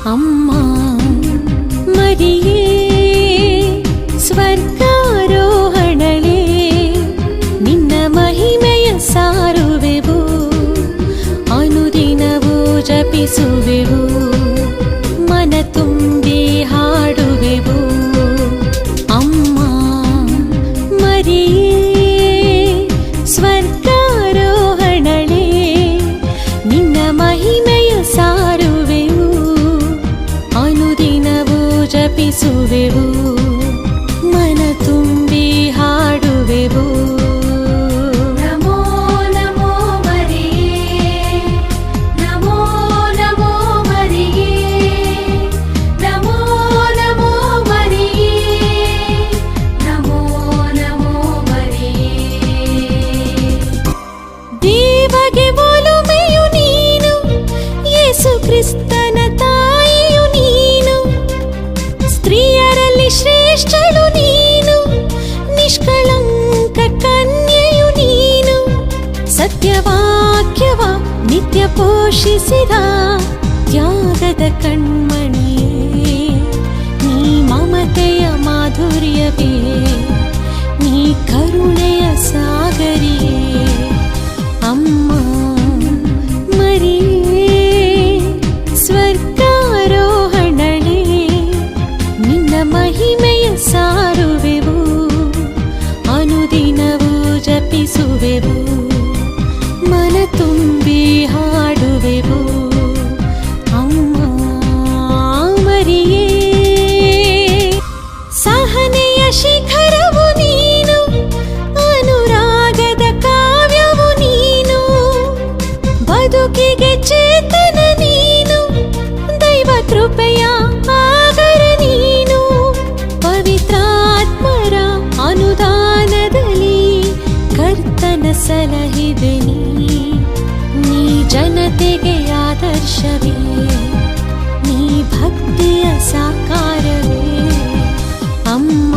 ಅಮ್ಮ ಮರಿಯೇ ಸ್ವರ್ಗಾರೋಹಣಳೆ, ನಿನ್ನ ಮಹಿಮೆಯ ಸಾರುವೆವು, ಅನುದಿನವೂ ಜಪಿಸುವೆವು, ಮನ ತುಂಬಿ ಹಾಡುವೆವು. ಅಮ್ಮ ಮರಿಯೇ ಸ್ವರ್ಗಾರೋಹಣಳೆ, ನಿನ್ನ ಮಹಿಮೆಯ ಸಾರುವೆವು, ಅನುದಿನವೂ ಜಪಿಸುವೆವು, ಮನ ತುಂಬಿ ಹಾಡುವೆವು. ಕ್ರಿಸ್ತನ ತಾಯಿಯು ನೀನು, ಸ್ತ್ರೀಯರಲ್ಲಿ ಶ್ರೇಷ್ಠಳು ನೀನು, ನಿಷ್ಕಳಂಕ ಕನ್ಯೆಯು ನೀನು, ಸತ್ಯವಾಕ್ಯವ ನಿತ್ಯ ಪೋಷಿಸಿದ ತ್ಯಾಗದ ಕಣ್ಮಣಿಯೇ, ನೀ ಮಮತೆಯ ಮಾಧುರ್ಯವೇ, ನೀ ಕರುಣೆಯ ಸಾಗರಿಯೇ. ಅಮ್ಮ ಮರಿಯೇ ಸ್ವರ್ಗಾರೋಹಣಳೆ, ನಿನ್ನ ಮಹಿಮೆಯ ಸಾರುವೆವು, ಅನುದಿನವೂ ಜಪಿಸುವೆವು, ಮನ ತುಂಬಿ ಹಾಡುವೆವು. ಅಮ್ಮ ಮರಿಯೇ ಸಹನೆಯ ಶಿಖರವು ನೀನು, ಅನುರಾಗದ ಕಾವ್ಯವು ನೀನು, ಬದುಕಿಗೆ ಚೇತನ ನೀನು, ದೈವ ಕೃಪೆಯ ಆಗರ ನೀನು, ಪವಿತ್ರಾತ್ಮರ ಅನುದಾನದಲ್ಲಿ ಕರ್ತನ ಸಲಹಿದೆ ನೀ ಜನತೆಗೆ ಆದರ್ಶವೇ, ನೀ ಭಕ್ತಿಯ ಸಾಕಾರವೇ. ಅಮ್ಮ